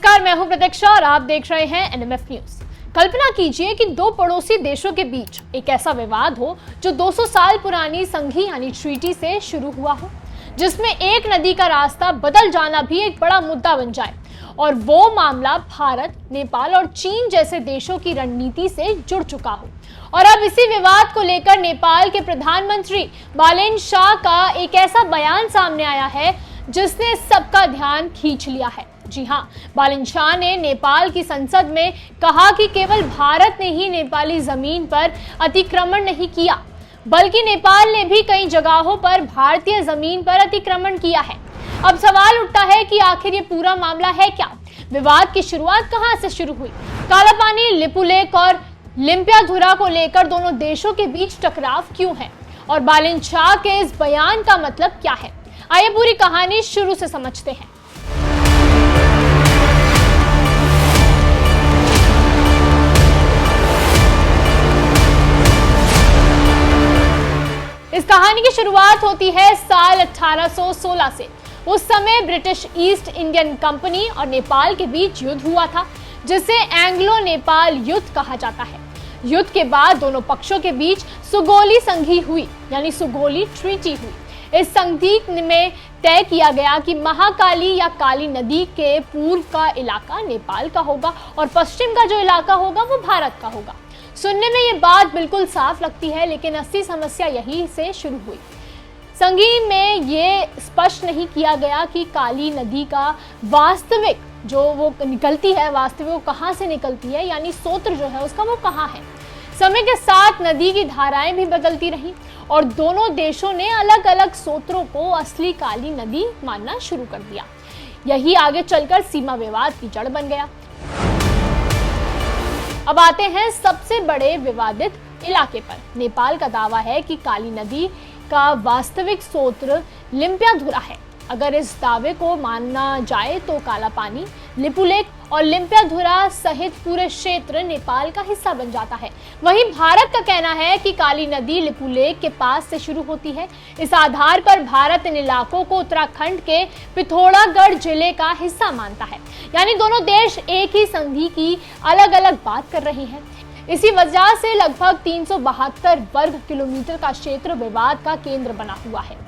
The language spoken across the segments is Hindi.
नमस्कार, मैं हूं प्रतीक्षा और आप देख रहे हैं एनएमएफ न्यूज। कल्पना कीजिए कि दो पड़ोसी देशों के बीच एक ऐसा विवाद हो जो 200 साल पुरानी संधि यानी ट्रीटी से शुरू हुआ हो, जिसमें एक नदी का रास्ता बदल जाना भी एक बड़ा मुद्दा बन जाए और वो मामला भारत, नेपाल और चीन जैसे देशों की रणनीति से जुड़ चुका हो। और अब इसी विवाद को लेकर नेपाल के प्रधानमंत्री बालेन शाह का एक ऐसा बयान सामने आया है जिसने सबका ध्यान खींच लिया है। जी हां, बालेन शाह ने नेपाल की संसद में कहा कि केवल भारत ने ही नेपाली जमीन पर अतिक्रमण नहीं किया, बल्कि नेपाल ने भी कई जगहों पर भारतीय जमीन पर अतिक्रमण किया है। अब सवाल उठता है कि आखिर ये पूरा मामला है क्या? विवाद की शुरुआत कहां से शुरू हुई? कालापानी, लिपुलेख और लिम्पियाधुरा को लेकर दोनों देशों के बीच टकराव क्यों है और बालेन शाह के इस बयान का मतलब क्या है? आइए पूरी कहानी शुरू से समझते हैं। इस कहानी की शुरुआत होती है साल 1816 से। उस समय ब्रिटिश ईस्ट इंडियन कंपनी और नेपाल के बीच युद्ध हुआ था, जिसे एंग्लो नेपाल युद्ध कहा जाता है। युद्ध के बाद दोनों पक्षों के बीच सुगौली संधि हुई, यानी सुगौली ट्रीटी हुई। इस संधि में तय किया गया कि महाकाली या काली नदी के पूर्व का इलाका नेपाल का होगा और पश्चिम का जो इलाका होगा वो भारत का होगा। सुनने में ये बात बिल्कुल साफ लगती है, लेकिन असली समस्या यहीं से शुरू हुई। संधि में ये स्पष्ट नहीं किया गया कि काली नदी का वास्तविक जो वो निकलती है, वास्तविक वो कहाँ से निकलती है, यानी स्रोत जो है उसका वो कहाँ है। समय के साथ नदी की धाराएं भी बदलती रही और दोनों देशों ने अलग अलग स्रोतों को असली काली नदी मानना शुरू कर दिया। यही आगे चलकर सीमा विवाद की जड़ बन गया। अब आते हैं सबसे बड़े विवादित इलाके पर। नेपाल का दावा है कि काली नदी का वास्तविक स्रोत लिम्पियाधुरा है। अगर इस दावे को माना जाए तो कालापानी, लिपुलेख और लिम्पियाधुरा सहित पूरे क्षेत्र नेपाल का हिस्सा बन जाता है। वहीं भारत का कहना है कि काली नदी लिपुलेख के पास से शुरू होती है। इस आधार पर भारत इन इलाकों को उत्तराखंड के पिथौरागढ़ जिले का हिस्सा मानता है। यानी दोनों देश एक ही संधि की अलग अलग बात कर रहे हैं। इसी वजह से लगभग 372 वर्ग किलोमीटर का क्षेत्र विवाद का केंद्र बना हुआ है।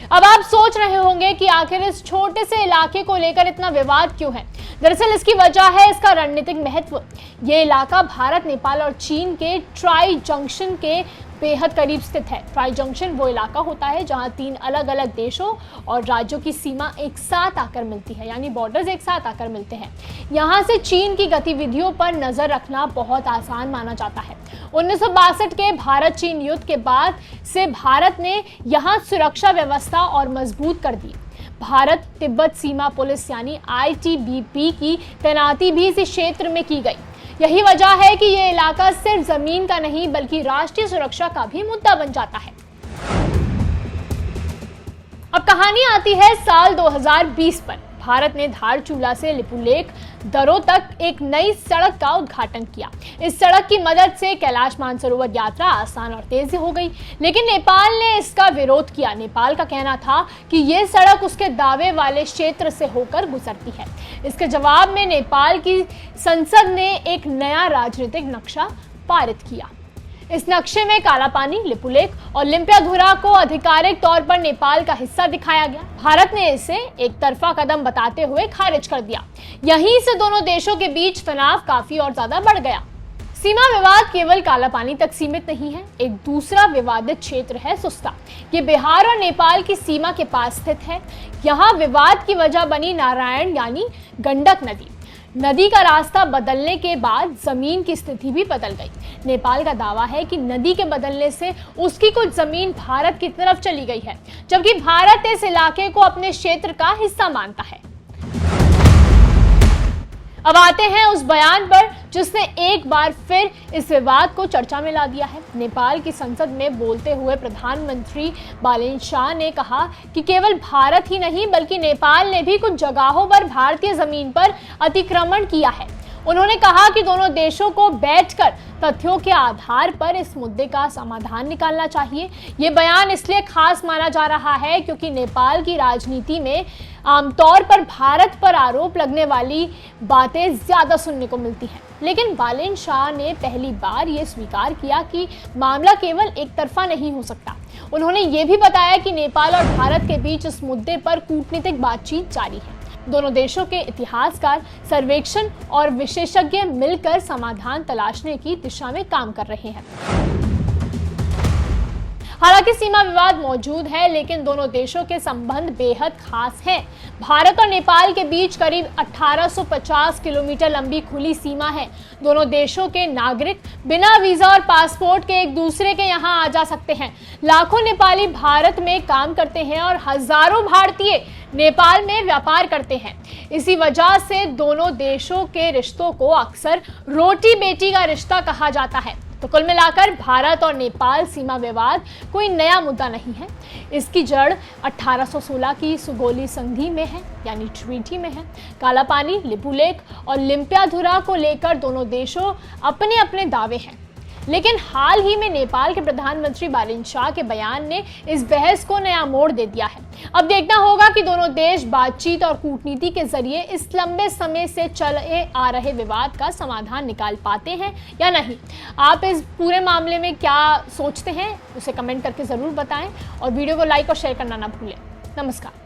अब आप सोच रहे होंगे कि आखिर इस छोटे से इलाके को लेकर इतना विवाद क्यों है? दरअसल इसकी वजह है इसका रणनीतिक महत्व। ये इलाका भारत, नेपाल और चीन के ट्राई जंक्शन के बेहद करीब स्थित है। ट्राई जंक्शन वो इलाका होता है जहां 3 अलग अलग देशों और राज्यों की सीमा एक साथ आकर मिलती है, यानी बॉर्डर्स एक साथ आकर मिलते हैं। यहां से चीन की गतिविधियों पर नजर रखना बहुत आसान माना जाता है। 1962 के भारत चीन युद्ध के बाद से भारत ने यहां सुरक्षा व्यवस्था और मजबूत कर दी। भारत तिब्बत सीमा पुलिस यानी ITBP की तैनाती भी इस क्षेत्र में की गई। यही वजह है कि यह इलाका सिर्फ जमीन का नहीं बल्कि राष्ट्रीय सुरक्षा का भी मुद्दा बन जाता है। अब कहानी आती है साल 2020 पर। भारत ने धारचूला से लिपुलेख दर्रो तक एक नई सड़क का उद्घाटन किया। इस सड़क की मदद से कैलाश मानसरोवर यात्रा आसान और तेज हो गई, लेकिन नेपाल ने इसका विरोध किया। नेपाल का कहना था कि यह सड़क उसके दावे वाले क्षेत्र से होकर गुजरती है। इसके जवाब में नेपाल की संसद ने एक नया राजनीतिक नक्शा पारित किया। इस नक्शे में कालापानी, लिपुलेख और लिम्पियाधुरा को आधिकारिक तौर पर नेपाल का हिस्सा दिखाया गया। भारत ने इसे एक तरफा कदम बताते हुए खारिज कर दिया। यहीं से दोनों देशों के बीच तनाव काफी और ज्यादा बढ़ गया। सीमा विवाद केवल कालापानी तक सीमित नहीं है। एक दूसरा विवादित क्षेत्र है सुस्ता। ये बिहार और नेपाल की सीमा के पास स्थित है। यहाँ विवाद की वजह बनी नारायण यानी गंडक नदी। नदी का रास्ता बदलने के बाद जमीन की स्थिति भी बदल गई। नेपाल का दावा है कि नदी के बदलने से उसकी कुछ जमीन भारत की तरफ चली गई है, जबकि भारत इस इलाके को अपने क्षेत्र का हिस्सा मानता है। अब आते हैं उस बयान पर जिसने एक बार फिर इस विवाद को चर्चा में ला दिया है। नेपाल की संसद में बोलते हुए प्रधानमंत्री बालेन शाह ने कहा कि केवल भारत ही नहीं बल्कि नेपाल ने भी कुछ जगहों पर भारतीय जमीन पर अतिक्रमण किया है। उन्होंने कहा कि दोनों देशों को बैठकर तथ्यों के आधार पर इस मुद्दे का समाधान निकालना चाहिए। ये बयान इसलिए खास माना जा रहा है क्योंकि नेपाल की राजनीति में आमतौर पर भारत पर आरोप लगने वाली बातें ज्यादा सुनने को मिलती हैं। लेकिन बालेन शाह ने पहली बार ये स्वीकार किया कि मामला केवल एक तरफा नहीं हो सकता। उन्होंने ये भी बताया कि नेपाल और भारत के बीच इस मुद्दे पर कूटनीतिक बातचीत जारी है। दोनों देशों के इतिहासकार, सर्वेक्षण और विशेषज्ञ मिलकर समाधान तलाशने की दिशा में काम कर रहे हैं। हालांकि सीमा विवाद मौजूद है, लेकिन दोनों देशों के संबंध बेहद खास हैं। भारत और नेपाल के बीच करीब 1850 किलोमीटर लंबी खुली सीमा है। दोनों देशों के नागरिक बिना वीजा और पासपोर्ट के एक दूसरे के यहां आ जा सकते हैं। लाखों नेपाली भारत में काम करते हैं और हजारों भारतीय नेपाल में व्यापार करते हैं। इसी वजह से दोनों देशों के रिश्तों को अक्सर रोटी बेटी का रिश्ता कहा जाता है। तो कुल मिलाकर भारत और नेपाल सीमा विवाद कोई नया मुद्दा नहीं है। इसकी जड़ 1816 की सुगोली संधि में है, यानी ट्रीटी में है। काला पानी, लिपुलेख और लिम्पियाधुरा को लेकर दोनों देशों अपने अपने दावे हैं। लेकिन हाल ही में नेपाल के प्रधानमंत्री बालेन शाह के बयान ने इस बहस को नया मोड़ दे दिया है। अब देखना होगा कि दोनों देश बातचीत और कूटनीति के जरिए इस लंबे समय से चले आ रहे विवाद का समाधान निकाल पाते हैं या नहीं। आप इस पूरे मामले में क्या सोचते हैं, उसे कमेंट करके जरूर बताएं और वीडियो को लाइक और शेयर करना ना भूलें। नमस्कार।